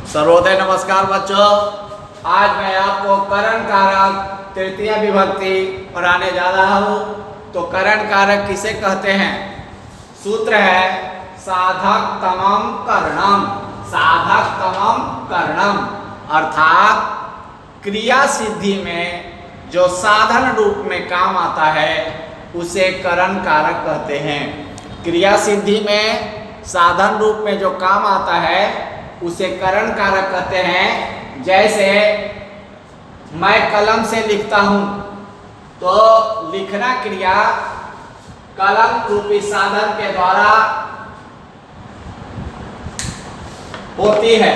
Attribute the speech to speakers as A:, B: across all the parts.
A: सर्वोदय नमस्कार बच्चों। आज मैं आपको करण कारक तृतीय विभक्ति पढ़ाने जा रहा हूँ। तो करण कारक किसे कहते हैं? सूत्र है साधक तमम करणम। साधक तमम करणम अर्थात क्रिया सिद्धि में जो साधन रूप में काम आता है उसे करण कारक कहते हैं। क्रिया सिद्धि में साधन रूप में जो काम आता है उसे करण कारक कहते हैं। जैसे मैं कलम से लिखता हूं तो लिखना क्रिया कलम रूपी साधन के द्वारा होती है।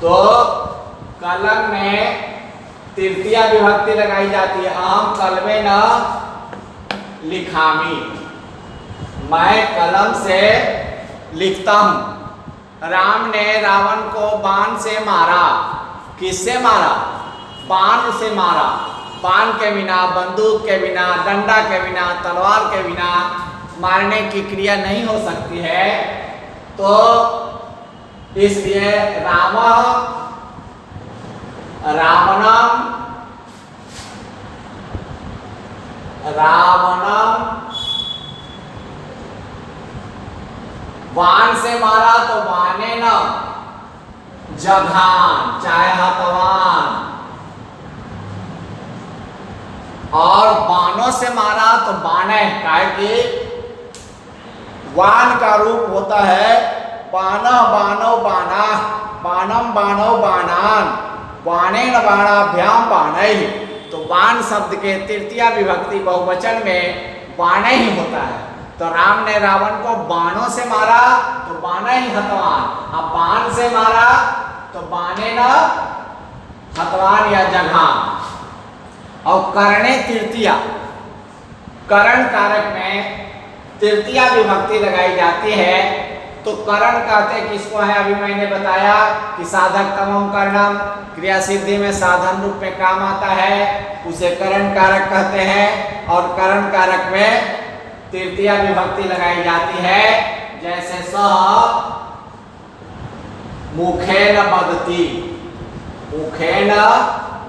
A: तो कलम में तृतीया विभक्ति लगाई जाती है। अहम कलमे न लिखामी। मैं कलम से लिखता हूं। राम ने रावण को बाण से मारा। किससे मारा? बाण से मारा। बाण के बिना, बंदूक के बिना, डंडा के बिना, तलवार के बिना मारने की क्रिया नहीं हो सकती है। तो इसलिए रावणम बाण से मारा तो बाणे न जघान, चाहे हतवान। और बाणों से मारा तो बाणे, काहे कि वान का रूप होता है बाणः बाणौ बाणाः, बाणम बाणौ बाणान, बाणेन बाणाभ्याम बाणैः। तो बाण शब्द के तृतीया विभक्ति बहुवचन में बाणे ही होता है। तो राम ने रावण को बाणों से मारा तो बाणा ही हतवान। अब बाण से मारा तो बाणे न हतवान या जघान। और करणे तृतीया, करण कारक में तृतीया विभक्ति लगाई जाती है। तो करण कहते किसको है? अभी मैंने बताया कि साधक तमम करणम, क्रिया सिद्धि में साधन रूप में काम आता है उसे करण कारक कहते हैं। और करण कारक में तृतीया विभक्ति लगाई जाती है। जैसे सह मुखेन वदति। मुखेन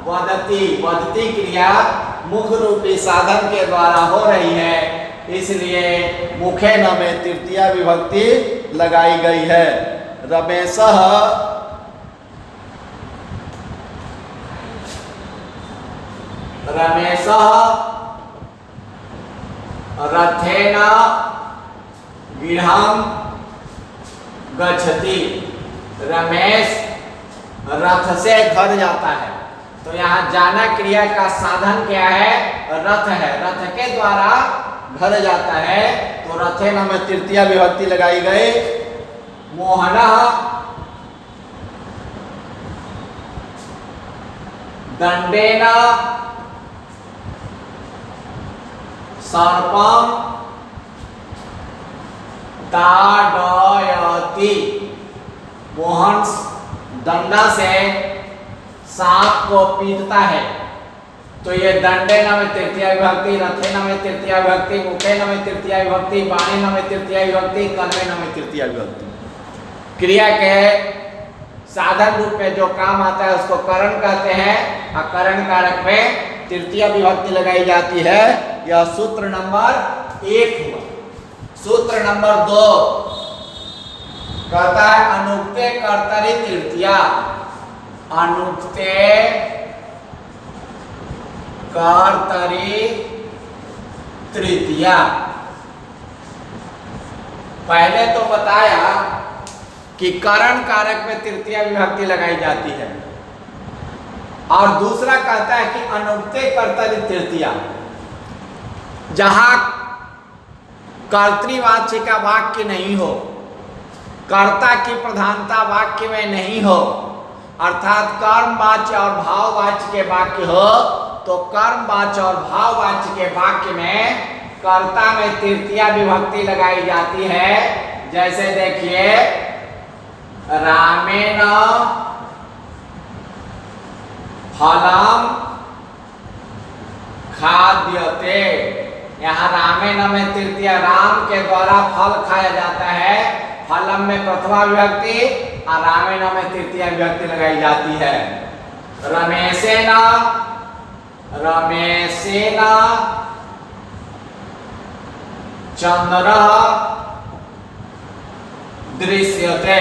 A: वदति, वदति क्रिया मुख रूपी साधन के द्वारा हो रही है, इसलिए मुखेन में तृतीया विभक्ति लगाई गई है। रमेशः रथेन गृहं गच्छति। रमेश रथ से घर जाता है। तो यहाँ जाना क्रिया का साधन क्या है? रथ है। रथ के द्वारा घर जाता है। तो रथेन में तृतीया विभक्ति लगाई गई। मोहनः दंडेन सर्पम ताड़यति। मोहन दंडा से सांप को पीटता है। तो ये दंडे न में तृतीया विभक्ति, रथे न में तृतीया विभक्ति, मुखे न में तृतीया विभक्ति, बाणे न में तृतीया विभक्ति, कलमे न में तृतीया विभक्ति। क्रिया के साधन रूप में जो काम आता है उसको करण कहते हैं। और करण कारक में तृतीया विभक्ति लगाई जाती है। यह सूत्र नंबर 1 हुआ। सूत्र नंबर 2 कहता है अनुक्ते कर्तरि तृतीया। अनुक्ते कर्तरि तृतीया। पहले तो बताया कि करण कारक में तृतीया विभक्ति लगाई जाती है। और दूसरा कहता है कि अनुक्ते कर्तरि तृतीया, जहां कर्तृवाच्य का वाक्य नहीं हो, कर्ता की प्रधानता वाक्य में नहीं हो, अर्थात कर्मवाच्य और भाववाच्य के वाक्य हो, तो कर्मवाच्य और भाववाच्य के वाक्य में कर्ता में तृतीया विभक्ति लगाई जाती है। जैसे देखिए रामेण फलम खाद्यते। यहाँ रामेण में तृतीया, राम के द्वारा फल खाया जाता है। फलम में प्रथमा विभक्ति और रामेण में तृतीया विभक्ति लगाई जाती है। रमेशेन, रमेशेन चंद्रः दृश्यते।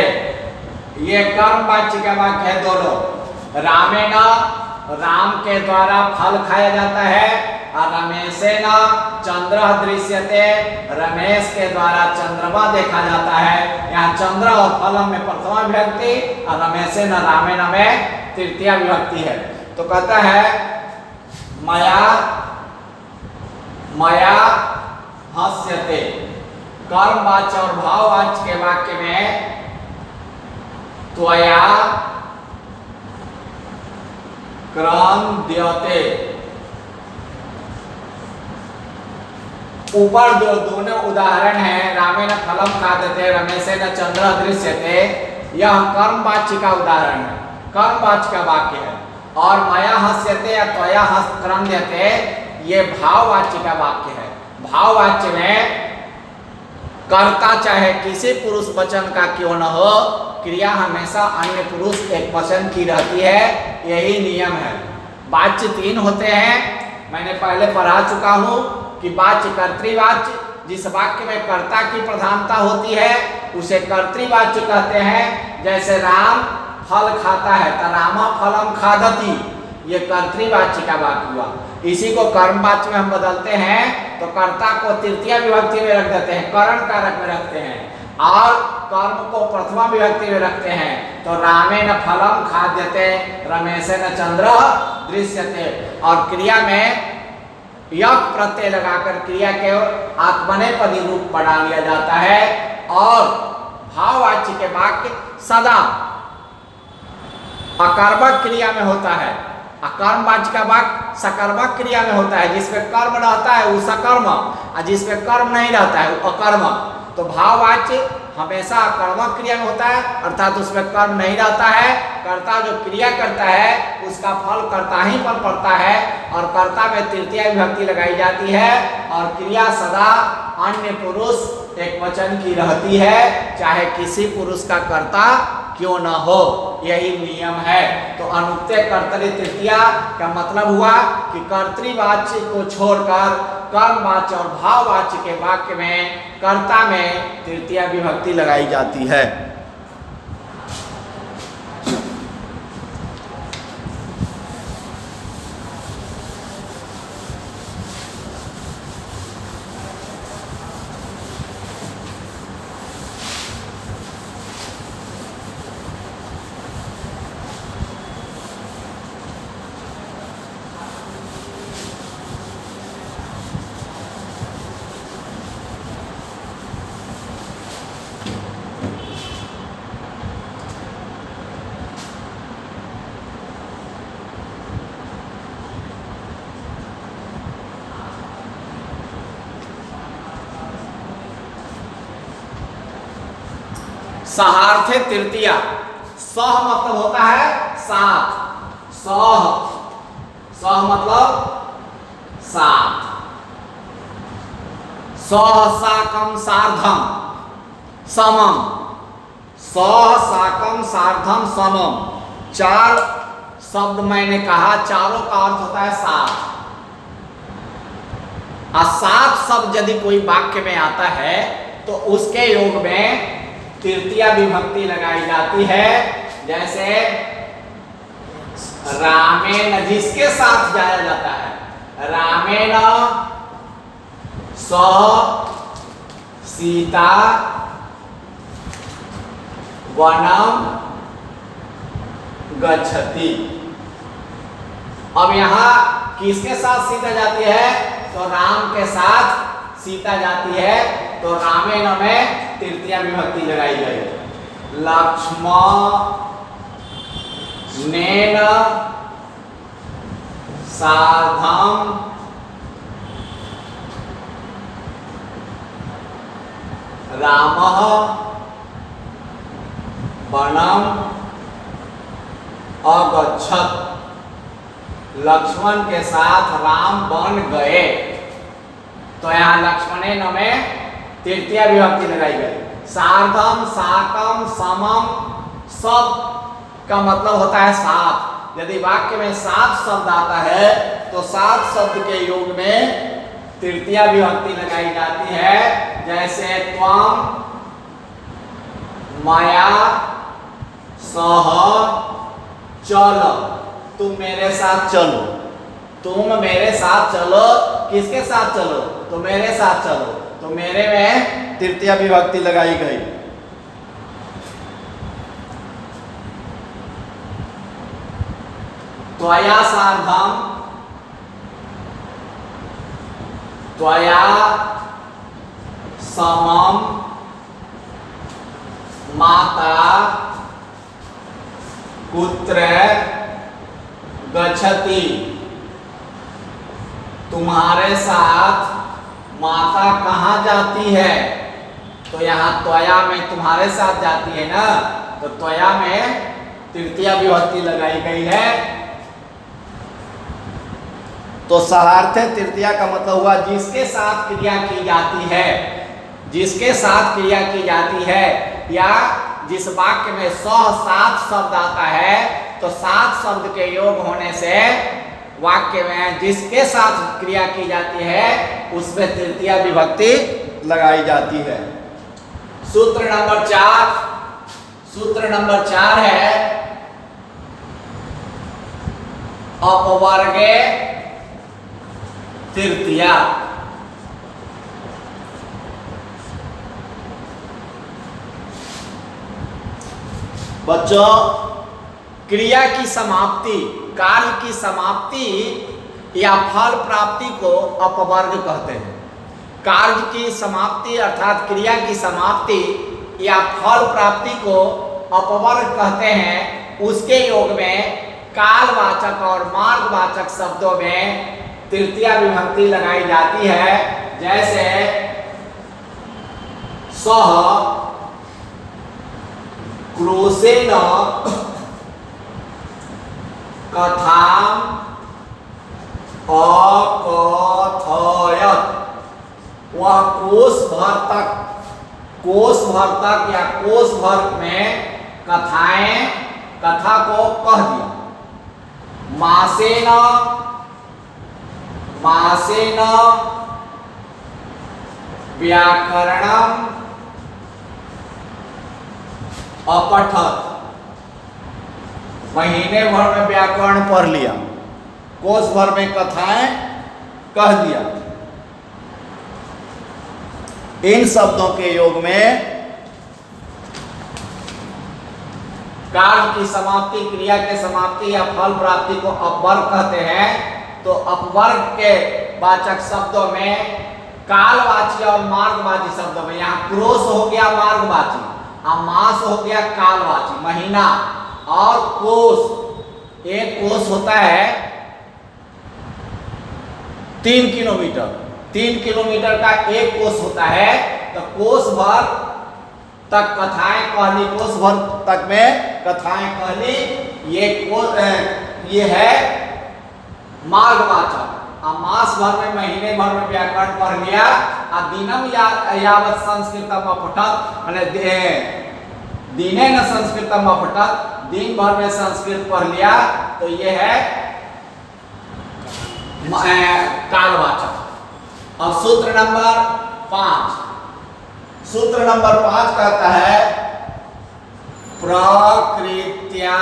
A: ये कर्मवाची का वाक्य है दोनों। रामेण, राम के द्वारा फल खाया जाता है, और रमेशेन चंद्रः दृश्यते, रमेश के द्वारा चंद्रमा देखा जाता है। यहाँ चंद्र और फलम में प्रथमा विभक्ति और रमेशेन रामेण में तृतीया विभक्ति है। तो कहता है मया, मया हस्यते। कर्मवाच्य और भाववाच्य के वाक्य में त्वया क्रंद्यते। ऊपर जो दोनों उदाहरण हैं, रामेण फलम खाद्यते, रमेशेन चंद्र दृश्यते, यह कर्मवाच्य का उदाहरण है, कर्मवाच्य का वाक्य है। और मया हस्यते या त्वया क्रंद्यते ये भाववाच्य का वाक्य है। भाववाच्य में कर्ता चाहे किसी पुरुष वचन का क्यों न हो, क्रिया हमेशा अन्य पुरुष एक वचन की रहती है, यही नियम है। वाच्य तीन होते हैं, मैंने पहले पढ़ा चुका हूँ कि वाच्य कर्तृवाच्य, जिस वाक्य में कर्ता की प्रधानता होती है उसे कर्तृवाच्य कहते हैं। जैसे राम फल खाता है तो रामा फलम खादति, ये कर्तृवाच्य का वाक्य हुआ। इसी को कर्मवाच्य में हम बदलते हैं तो कर्ता को तृतीया विभक्ति में रख देते हैं, करण कारक में रखते हैं, और कर्म को प्रथमा विभक्ति में रखते हैं। तो रामेण फलम खाद्यते, रमेशेन चंद्र दृश्यते। और क्रिया में यक प्रत्यय लगाकर क्रिया के आत्मनेपदी रूप बढ़ा लिया जाता है। और भाववाच्य के वाक्य सदा अकर्मक क्रिया में होता है, अकर्मवाच्य का वाक्य सकर्मक क्रिया में होता है। जिसमें कर्म रहता है वो सकर्म, और जिसमें कर्म नहीं रहता है वो अकर्म। तो भाववाच्य हमेशा अकर्मक क्रिया में होता है, अर्थात उसमें कर्म नहीं रहता है। कर्ता जो क्रिया करता है उसका फल कर्ता ही पर पड़ता है, और कर्ता में तृतीया विभक्ति लगाई जाती है। और क्रिया सदा अन्य पुरुष एक वचन की रहती है, चाहे किसी पुरुष का कर्ता क्यों न हो, यही नियम है। तो अनुक्ते कर्तरी तृतीया का मतलब हुआ कि कर्तृवाच्य को छोड़कर कर्मवाच्य और भाववाच्य के वाक्य में कर्ता में तृतीया विभक्ति लगाई जाती है। सहार्थे तृतीया, सह मतलब होता है साथ, सह, सह मतलब साथ। सह साकम सार्धम समम, सह साकम सार्धम समम, चार शब्द मैंने कहा, चारों का अर्थ होता है साथ। और साथ शब्द यदि कोई वाक्य में आता है तो उसके योग में तृतीया विभक्ति लगाई जाती है। जैसे रामेण, जिसके साथ जाया जाता है, रामेण सह सीता वनम गच्छति। अब यहां किसके साथ सीता जाती है, तो राम के साथ सीता जाती है, तो रामेण में तृतीया विभक्ति लगाई गई। लक्ष्मणेन सार्धम रामः वनम अगच्छत्। लक्ष्मण के साथ राम वन गए, तो यहाँ लक्ष्मणेन में तृतीया विभक्ति लगाई गई। सार्धम साकम समम शब्द का मतलब होता है सात। यदि वाक्य में सात शब्द आता है तो सात शब्द के योग में तृतीया विभक्ति लगाई जाती है। जैसे त्वम माया सह चल, तुम मेरे साथ चलो, तुम मेरे साथ चलो। किसके साथ चलो? तो मेरे साथ चलो। तो मेरे में तृतीया विभक्ति लगाई गई। त्वया सार्धम, त्वया समम माता कुत्र गच्छति, तुम्हारे साथ माता कहाँ जाती है? तो यहाँ त्वया में तुम्हारे साथ जाती है ना, तो त्वया में तृतीया विभक्ति लगाई गई है। तो सहार्थे तृतीया का मतलब हुआ जिसके साथ क्रिया की जाती है, जिसके साथ क्रिया की जाती है, या जिस वाक्य में सात शब्द आता है तो सात शब्द के योग होने से वाक्य में जिसके साथ क्रिया की जाती है उसमें तृतीया विभक्ति लगाई जाती है। सूत्र नंबर 4, सूत्र नंबर 4 है अपवर्गे तृतीया। बच्चों, क्रिया की समाप्ति, कार्य की समाप्ति या फल प्राप्ति को अपवर्ग कहते हैं। कार्य की समाप्ति अर्थात क्रिया की समाप्ति या फल प्राप्ति को अपवर्ग कहते हैं। उसके योग में कालवाचक और मार्गवाचक शब्दों में तृतीया विभक्ति लगाई जाती है। जैसे सह क्रोशेन कथाम अकथयत, वह कोष भर तक या कोष भर में कथा को कह दिया। मासेन व्याकरणम अपठत, महीने भर में व्याकरण पढ़ लिया, कोष भर में कथाएं कह दिया। इन शब्दों के योग में कार्य की समाप्ति, क्रिया के समाप्ति या फल प्राप्ति को अपवर्ग कहते हैं। तो अपवर्ग के वाचक शब्दों में कालवाची और मार्गवाची शब्दों में, यहाँ क्रोश हो गया मार्गवाची, मास हो गया कालवाची, महीना, और कोष, एक कोष होता है 3 किलोमीटर, 3 किलोमीटर का एक कोष होता है। तो कोष भर तक कथाएं कहली, कोष भर तक में कथाएं कहली, ये है मार्गवाचक। मास भर में, महीने भर में व्याकरण पढ़ लिया। दिनम यावत संस्कृतम अपठत, माने दिने न संस्कृतम अपठत, दिन भर में संस्कृत पढ़ लिया। तो ये है कालवाचक। अब सूत्र नंबर 5, सूत्र नंबर 5 कहता है प्रकृत्या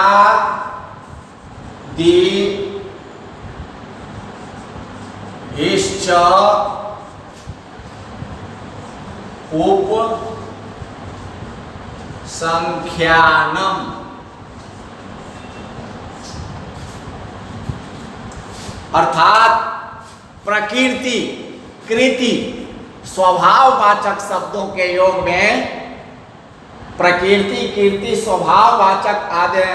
A: हिश्च उप संख्यानम, अर्थात प्रकृति, कृति, स्वभाववाचक शब्दों के योग में प्रकृति, कीर्ति, स्वभाववाचक आदि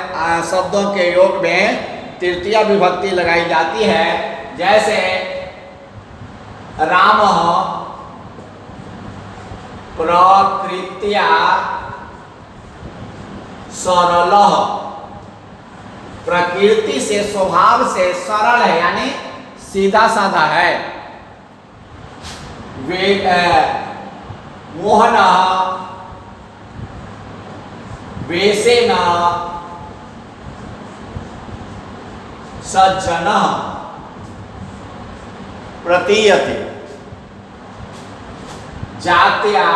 A: शब्दों के योग में तृतीया विभक्ति लगाई जाती है। जैसे रामः प्रकृत्या सरलः, प्रकृति से, स्वभाव से सरल है, यानी सीधा साधा है। मोहनः वेशेन सज्जनः प्रतीयते। जात्या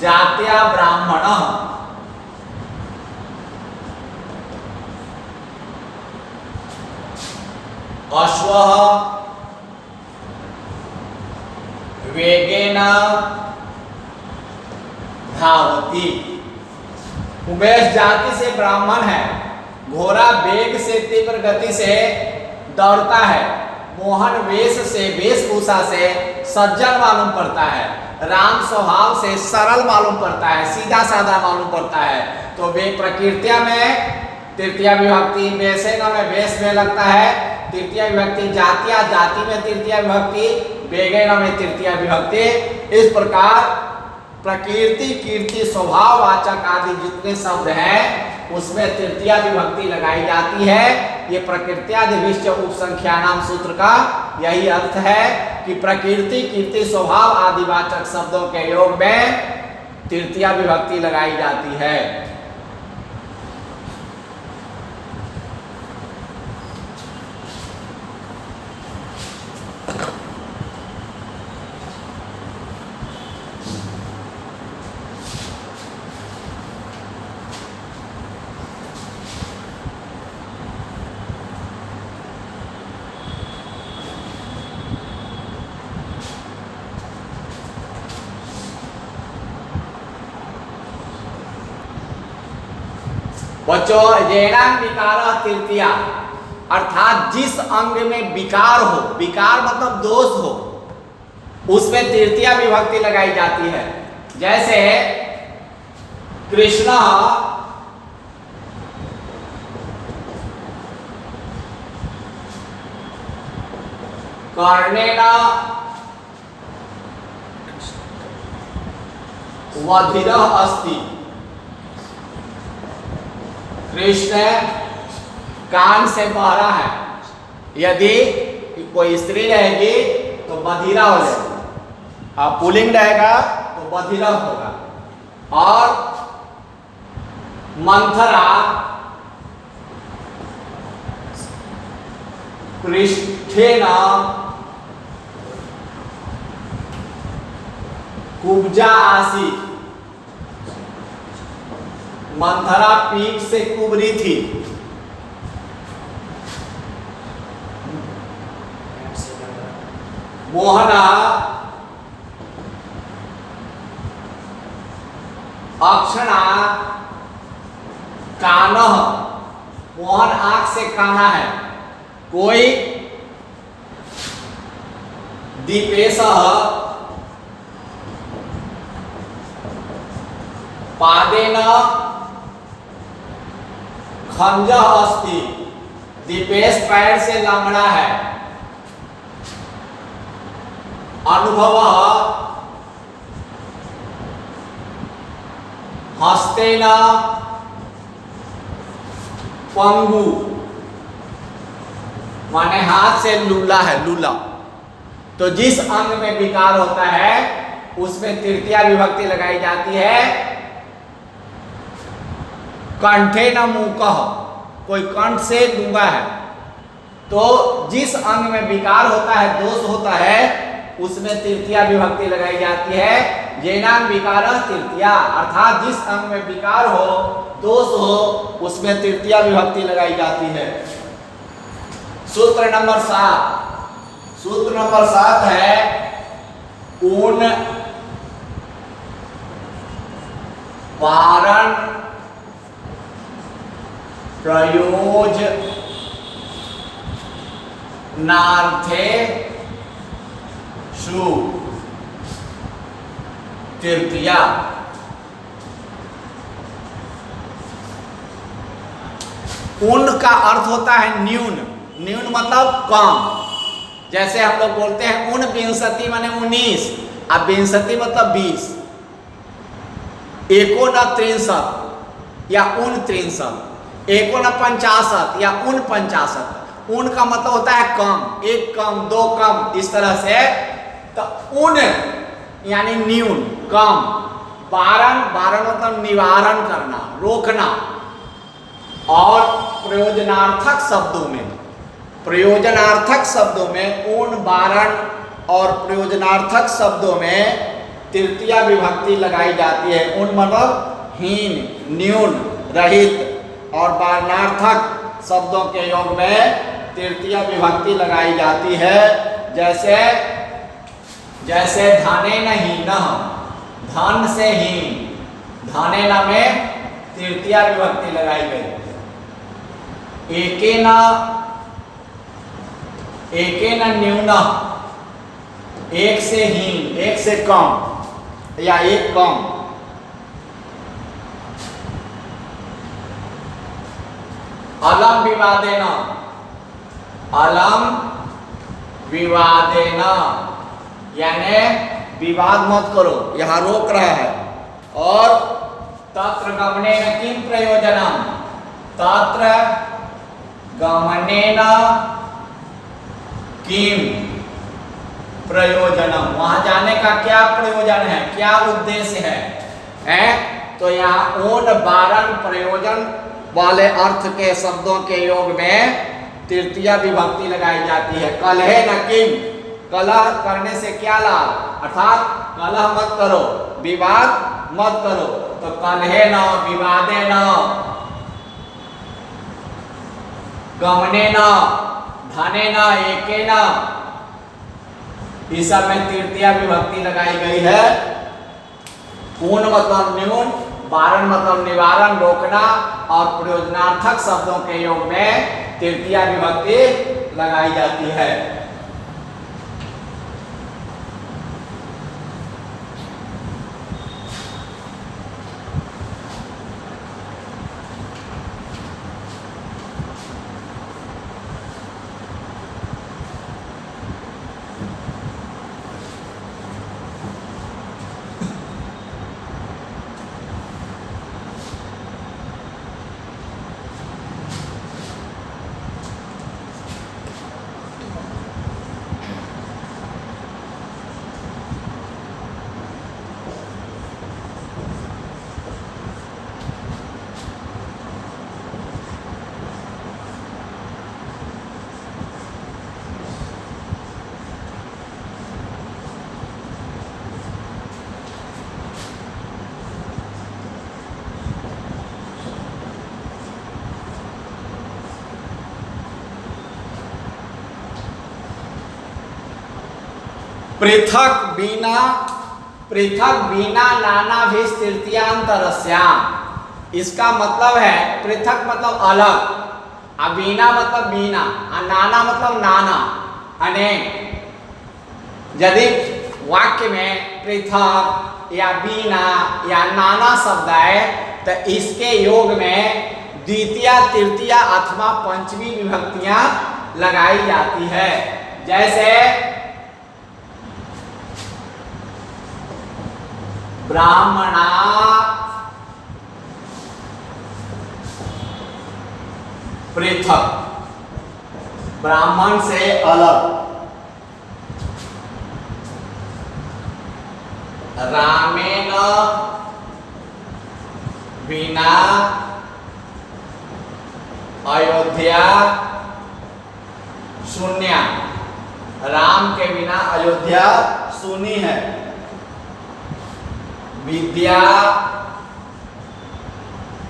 A: जात्या ब्राह्मणः अश्वः वेगेन धावती। उमेश जाति से ब्राह्मण है, घोड़ा वेग से तीव्र गति से दौड़ता है, मोहन वेश से वेशभूषा से सज्जन मालूम पड़ता है, राम स्वभाव से सरल मालूम पड़ता है, सीधा साधा मालूम पड़ता है। तो वे प्रकृतिया में तृतीया विभक्ति, वेशेन में वेश में लगता है तृतीया विभक्ति, जातिया जाति में तृतीया विभक्ति, वेगेन में तृतीया विभक्ति। इस प्रकार प्रकृति कीर्ति स्वभाववाचक आदि जितने शब्द हैं उसमें तृतीया विभक्ति लगाई जाती है। ये प्रकृत्यादिविष्ट उपसंख्यानाम सूत्र का यही अर्थ है कि प्रकृति कीर्ति स्वभाव आदिवाचक शब्दों के योग में तृतीया विभक्ति लगाई जाती है। बच्चों, येनांग विकार तृतीया अर्थात जिस अंग में विकार हो, विकार मतलब दोष हो, उसमें तृतीया विभक्ति लगाई जाती है। जैसे कृष्ण कर्णेन वधिरः अस्ति। कृष्ण कान से बहरा है, यदि कोई स्त्री रहेगी तो बधिरा हो जाएगी, और पुल्लिंग रहेगा तो बधिरा होगा। और मंथरा पृष्ठेन कुब्जा आसीत्। मंथरा पीठ से कुबरी थी। मोहना अक्षणा कानः, मोहन आंख से काना है। कोई दीपेशः पादेन खंजः अस्ति। दीपेश पैर से लंगड़ा है। अनुभवः हस्तेन पंगु, माने हाथ से लूला है, लूला। तो जिस अंग में विकार होता है उसमें तृतीया विभक्ति लगाई जाती है। कंठे न मूकः, कोई कंठ से गूंगा है, तो जिस अंग में विकार होता है, दोष होता है, उसमें तृतीया विभक्ति लगाई जाती है। येनांग विकारः तृतीया अर्थात जिस अंग में विकार हो, दोष हो, उसमें तृतीया विभक्ति लगाई जाती है। सूत्र नंबर 7, सूत्र नंबर 7 है ऊन वारण प्रयोज नार्थे शु तृतीया। ऊन का अर्थ होता है न्यून, न्यून मतलब कम। जैसे हम लोग बोलते हैं ऊन विंशति माने 19, अब विंशति मतलब 20। एकोन 63 या ऊन 63, एकोन 50 या ऊन 50। ऊन का मतलब होता है कम, एक कम, दो कम, इस तरह से। तो ऊन यानी न्यून, कम। बारण, बारण मतलब निवारण करना, रोकना। और प्रयोजनार्थक शब्दों में, प्रयोजनार्थक शब्दों में ऊन, बारण और प्रयोजनार्थक शब्दों में तृतीया विभक्ति लगाई जाती है। ऊन मतलब हीन, न्यून, रहित। और बारणार्थक शब्दों के योग में तृतीया विभक्ति लगाई जाती है। जैसे जैसे धने न हीन, धन से हीन, धने न में तृतीया विभक्ति लगाई गई। एके न न्यून, एक से हीन, एक से कम या एक कम। अलम विवादेन, अलम विवादेन यानी विवाद मत करो, यहां रोक रहा है। और तत्र गमनेन किम प्रयोजनम, तत्र गमनेन किम प्रयोजनम, वहां जाने का क्या प्रयोजन है, क्या उद्देश्य है? तो यहाँ ऊन, बारण, प्रयोजन वाले अर्थ के शब्दों के योग में तृतीया विभक्ति लगाई जाती है। कलहे न किम, कलह करने से क्या लाभ, अर्थात कलह मत करो, विवाद मत करो। तो कलहे न, विवादे न, गमने न, धने न, एके न, इस सब में तृतीया विभक्ति लगाई गई है। ऊन मतलब न्यून, बारण मतलब निवारण, रोकना। और प्रयोजनार्थक शब्दों के योग में तृतीया विभक्ति लगाई जाती है। पृथक बिना, पृथक बिना नाना भी तृतीयांतरस्याम। इसका मतलब है पृथक मतलब अलग, बिना मतलब बिना, नाना मतलब नाना, अनेक। यदि वाक्य में पृथक या बिना या नाना शब्द है तो इसके योग में द्वितीया, तृतीया अथवा पंचमी विभक्तियां लगाई जाती है। जैसे ब्राह्मणा, पृथक, ब्राह्मण से अलग। रामेण बिना अयोध्या शून्य, राम के बिना अयोध्या शून्य है। विद्या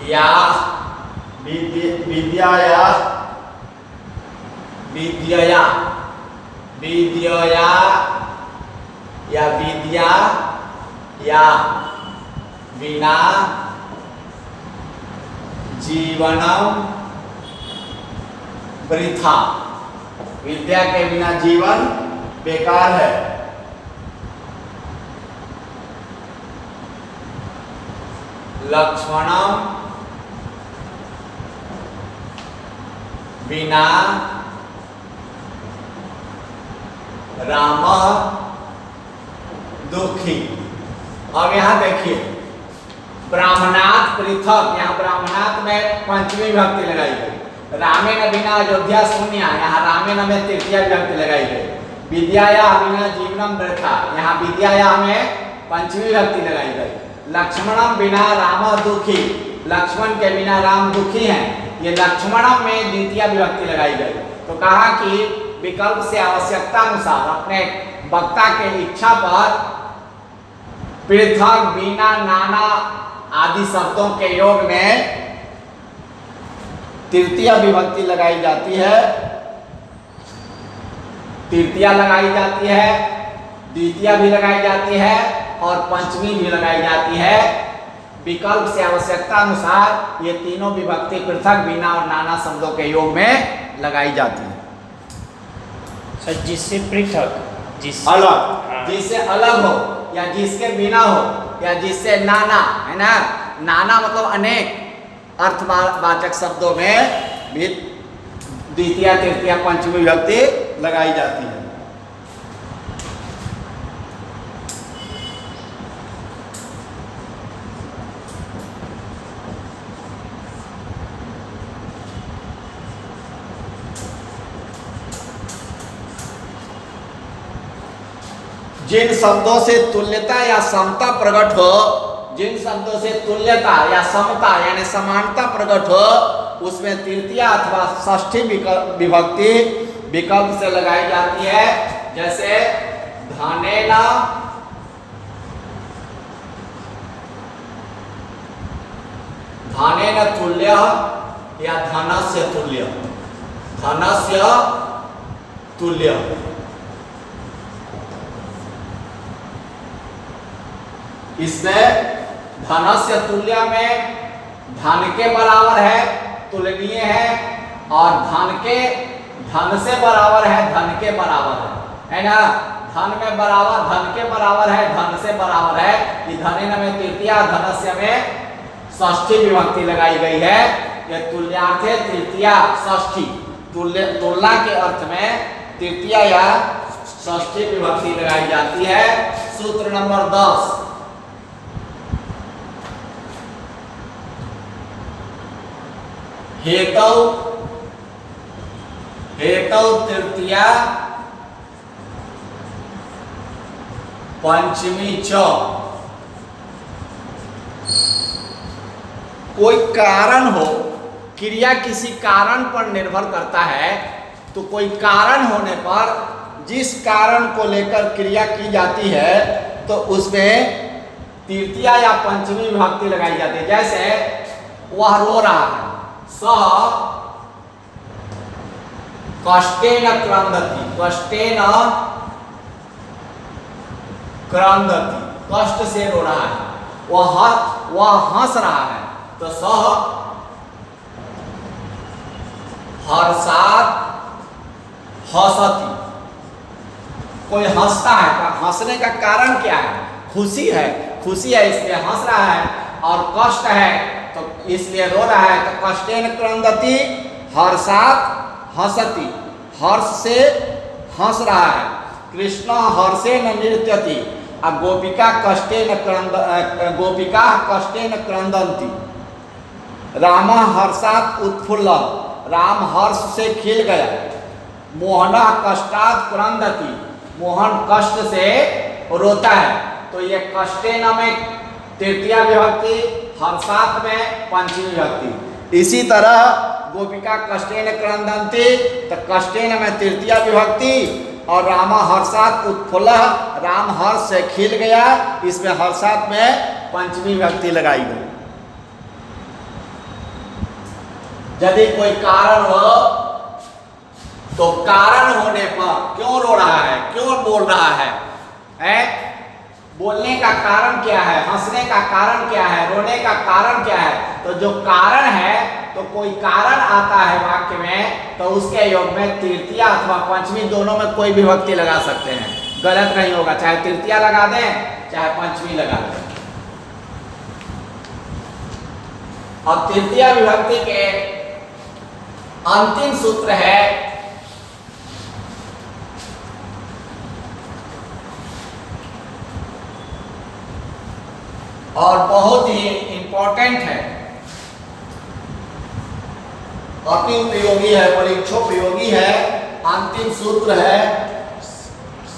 A: या विद्या या विद्या, विद्या या विद्या या बिना जीवनम वृथा, विद्या के बिना जीवन बेकार है। लक्ष्मणम बिना राम दुखी। अब यहां देखिए ब्राह्मणात पृथक, यहां ब्राह्मणात में पंचमी विभक्ति लगाई गई। रामेण बिना अयोध्या शून्य, यहाँ रामेण में तृतीया विभक्ति लगाई गई। विद्याया बिना जीवनम वृथा, यहाँ विद्याया में पंचमी विभक्ति लगाई गई। लक्ष्मणम बिना राम दुखी, लक्ष्मण के बिना राम दुखी हैं, ये लक्ष्मणम में द्वितीय विभक्ति लगाई गई। तो कहा कि विकल्प से आवश्यकता अनुसार अपने वक्ता के इच्छा पर पृथक, बिना, नाना आदि शब्दों के योग में तृतीय विभक्ति लगाई जाती है, तृतीया लगाई जाती है, द्वितीय भी लगाई जाती है और पंचमी भी लगाई जाती है। विकल्प से आवश्यकता अनुसार ये तीनों विभक्ति पृथक, बिना और नाना शब्दों के योग में लगाई जाती है।
B: सर जिससे पृथक, जिससे
A: अलग, जिससे अलग हो या जिसके बिना हो या जिससे नाना, है ना, नाना मतलब अनेक अर्थवाचक शब्दों में भी द्वितीय, तृतीय, पंचमी विभक्ति लगाई जाती है। जिन शब्दों से तुल्यता या समता प्रकट हो, जिन शब्दों से तुल्यता या समता यानी समानता प्रकट हो, उसमें तृतीय अथवा षष्ठी विभक्ति विकल्प से लगाई जाती है। जैसे धनेन, धनेन तुल्य या धनस्य तुल्य, धनस्य तुल्य। इसमें धनस्य तुल्य में धन के बराबर है, तुलनीय है, और धन से बराबर है, धन के बराबर है ना, धन में बराबर, धन के बराबर है, धन से बराबर है। ये धनेन में तृतीया, धनस्य में षष्ठी विभक्ति लगाई गई है। यह तुल्यार्थे तृतीया षष्ठी, तुलना के अर्थ में तृतीया या षष्ठी विभक्ति लगाई जाती है। सूत्र नंबर 10, हेतौ, हेतौ तृतीया पंचमी च। कोई कारण हो, क्रिया किसी कारण पर निर्भर करता है, तो कोई कारण होने पर जिस कारण को लेकर क्रिया की जाती है तो उसमें तृतीया या पंचमी विभक्ति लगाई जाती है। जैसे वह रो रहा है, सह कष्टेन क्रंदति, कष्टेन क्रंदति, कष्ट से रो रहा है। वह हंस रहा है, तो सह हर्षात् हसति। कोई हंसता है, हंसने का कारण क्या है? खुशी है, खुशी है इसलिए हंस रहा है, और कष्ट है तो इसलिए रो रहा है। तो कष्टेन क्रंदति हर्षात् हसति, हर्ष से हंस रहा है। कृष्ण हर्षेन नृत्यति, गोपिका कष्टेन क्रंदन्ति। राम हर्षात् उत्फुल्ल, राम हर्ष से खिल गया। मोहन कष्टात् क्रंदति, मोहन कष्ट से रोता है। तो ये कष्टेन में तृतीया विभक्ति, हर्षात् में पंचमी विभक्ति। इसी तरह गोपिका कष्टेन क्रंदन्ति, तो कष्टेन में तृतीया विभक्ति, और राम हर्षात् उत्फुल्ल, राम हर्ष से खिल गया, इसमें हर्षात् में पंचमी विभक्ति लगाई गई। यदि कोई कारण हो तो कारण होने पर क्यों रो रहा है, क्यों बोल रहा है? बोलने का कारण क्या है, हंसने का कारण क्या है, रोने का कारण क्या है? तो जो कारण है, तो कोई कारण आता है वाक्य में, तो उसके योग में तृतीया अथवा पंचमी दोनों में कोई विभक्ति लगा सकते हैं, गलत नहीं होगा। चाहे तृतीया लगा दें चाहे पंचमी लगा दें। अब तृतीया विभक्ति के अंतिम सूत्र है और बहुत ही इंपॉर्टेंट है, अतिप्रयोगी है, परीक्षोपयोगी है। अंतिम सूत्र है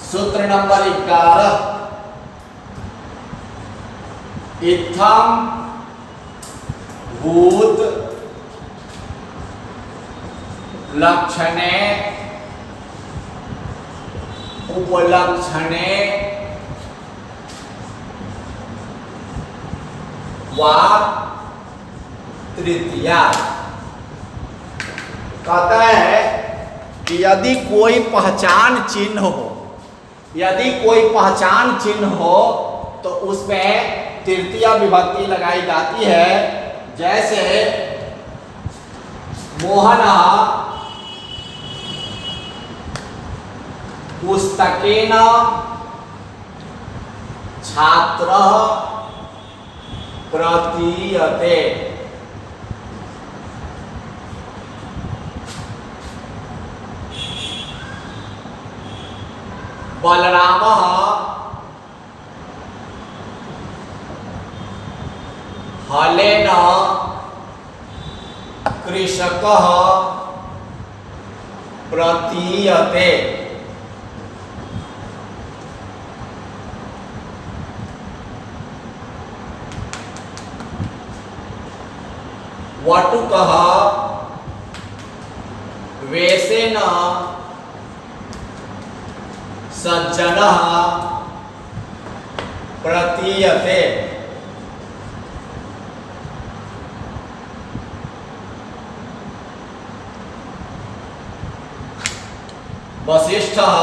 A: सूत्र नंबर 11, इत्थम भूत लक्षणे उपलक्षणे वा तृतीया। कहता है कि यदि कोई पहचान चिन्ह हो, यदि कोई पहचान चिन्ह हो तो उसमें तृतीया विभक्ति लगाई जाती है। जैसे मोहन पुस्तकेन छात्र प्रतीयते। बलरामः हलेन कृषकः प्रतीयते। वटुकः वेशेन सज्जनः प्रतीयते। वशिष्ठः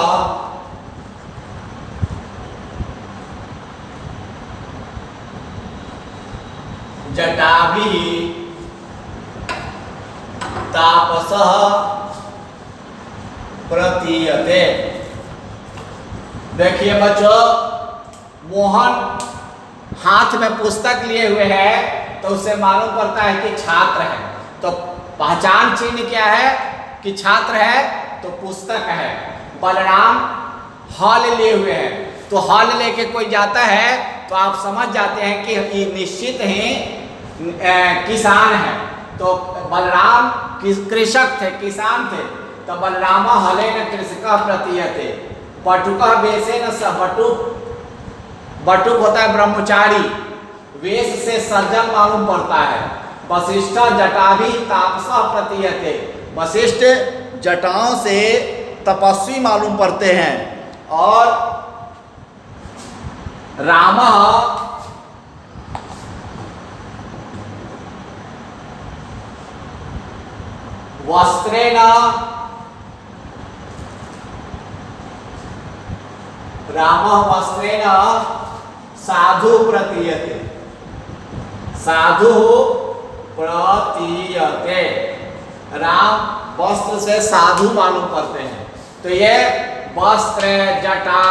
A: जटाभिः तापसः प्रतीयते। देखिए बच्चों, मोहन हाथ में पुस्तक लिए हुए है तो उससे मालूम पड़ता है कि छात्र है। तो पहचान चिन्ह क्या है कि छात्र है, तो पुस्तक है। बलराम हल लिए हुए हैं, तो हल लेके कोई जाता है तो आप समझ जाते हैं कि ये निश्चित ही किसान है। तो बलराम कृषक थे, किसान थे। तो बलराम हलेन कृषकः प्रतीयते। बटुकः वेशेन बटुक होता है ब्रह्मचारी, वेश से सज्जन मालूम पड़ता है। वशिष्ठ जटाभि तापसः प्रतीयते। वशिष्ठ जटाओं से तपस्वी मालूम पड़ते हैं। और रामः वस्त्रेण साधु प्रतीयते। साधु प्रतीयते। राम वस्त्र से साधु मालूम पड़ते हैं। तो ये वस्त्र, जटा,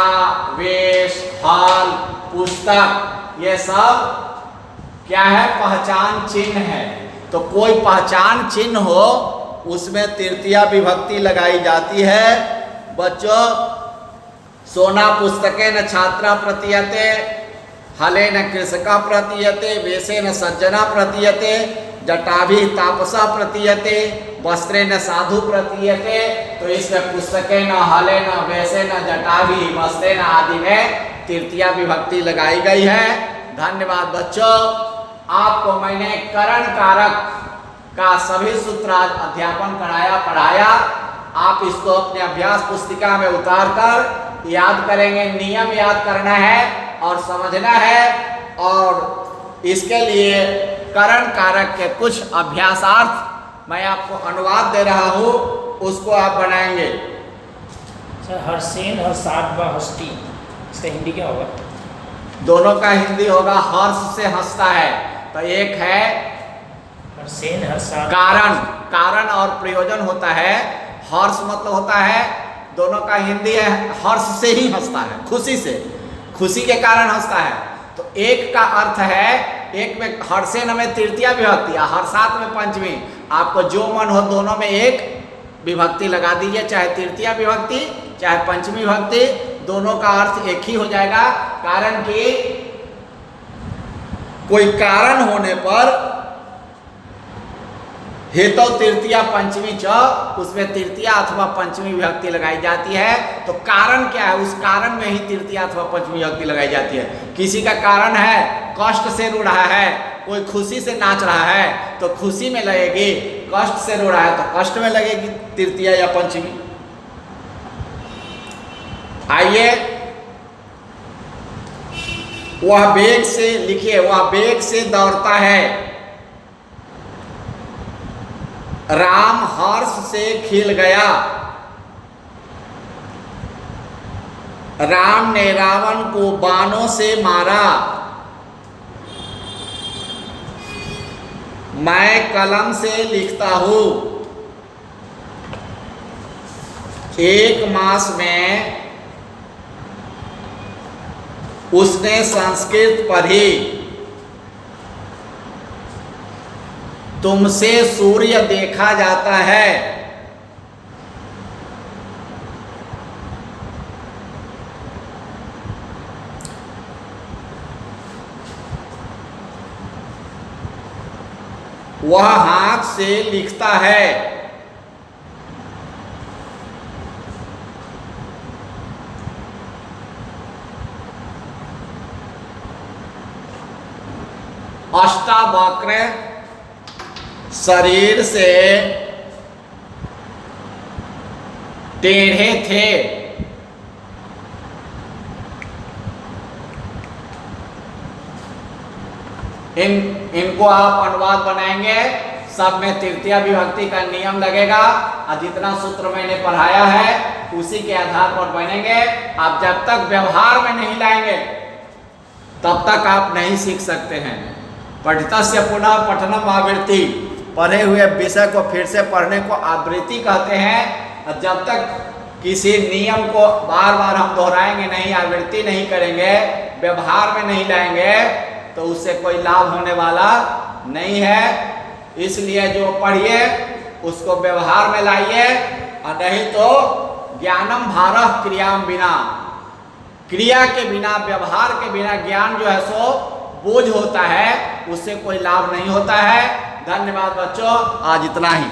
A: वेश, हल, पुस्तक, ये सब क्या है? पहचान चिन्ह है। तो कोई पहचान चिन्ह हो उसमें तृतीया विभक्ति लगाई जाती है। बच्चों, सोना पुस्तकेन छात्रा प्रतीयते, हलेन कृषका प्रतीयते, वेशेन सज्जना प्रतीयते, जटाभि तापसा प्रतीयते, वस्त्रेन साधु प्रतीयते। तो इसमें पुस्तकेन, हलेन, वेशेन, जटाभि, वस्त्रेन आदि में तृतीया विभक्ति लगाई गई है। धन्यवाद बच्चों। आपको मैंने करण कारक का सभी सूत्र अध्यापन कराया, पढ़ाया। आप इसको अपने अभ्यास पुस्तिका में उतार कर याद करेंगे। नियम याद करना है और समझना है। और इसके लिए करण कारक के कुछ अभ्यासार्थ मैं आपको अनुवाद दे रहा हूँ, उसको आप बनाएंगे।
B: सर, हर्षेन, हर्षाद व हस्ती, इसका हिंदी क्या होगा?
A: दोनों का हिंदी होगा हर्ष से हंसता है। तो एक है
B: हर्षेन, हर्षाद,
A: कारण, कारण और प्रयोजन होता है। हर्ष मतलब होता है, दोनों का हिंदी है हर्ष से ही हंसता है, खुशी से, खुशी के कारण हंसता है। तो एक का अर्थ है, एक में हर्षेन में तृतीया विभक्ति, हर्षात में पंचमी। आपको जो मन हो दोनों में एक विभक्ति लगा दीजिए, चाहे तृतीया विभक्ति चाहे पंचमी विभक्ति, दोनों का अर्थ एक ही हो जाएगा। कारण कि कोई कारण होने पर हेतु तृतीया पंचमी च, उसमें तृतीया अथवा पंचमी विभक्ति लगाई जाती है। तो कारण क्या है, उस कारण में ही तृतीया अथवा पंचमी विभक्ति लगाई जाती है। किसी का कारण है कष्ट से रो रहा है, कोई खुशी से नाच रहा है तो खुशी में लगेगी, कष्ट से रो रहा है तो कष्ट में लगेगी तृतीया या पंचमी। आइए, वह वेग से लिखिए, वह वेग से दौड़ता है, राम हर्ष से खिल गया, राम ने रावण को बाणों से मारा, मैं कलम से लिखता हूं, एक मास में उसने संस्कृत पढ़ी, तुमसे सूर्य देखा जाता है, वह हाथ से लिखता है, अष्टावक्र शरीर से टेढ़े थे, इनको आप अनुवाद बनाएंगे, सब में तृतीया विभक्ति का नियम लगेगा और जितना सूत्र मैंने पढ़ाया है उसी के आधार पर बनेंगे। आप जब तक व्यवहार में नहीं लाएंगे तब तक आप नहीं सीख सकते हैं। पठितस्य पुनः पठनम आवृत्ति, पढ़े हुए विषय को फिर से पढ़ने को आवृत्ति कहते हैं। और जब तक किसी नियम को बार बार हम दोहराएंगे नहीं, आवृत्ति नहीं करेंगे, व्यवहार में नहीं लाएंगे तो उससे कोई लाभ होने वाला नहीं है। इसलिए जो पढ़िए उसको व्यवहार में लाइए, और नहीं तो ज्ञानम भारः क्रियाम बिना, क्रिया के बिना, व्यवहार के बिना ज्ञान जो है सो बोझ होता है, उससे कोई लाभ नहीं होता है। धन्यवाद बच्चों, आज इतना ही।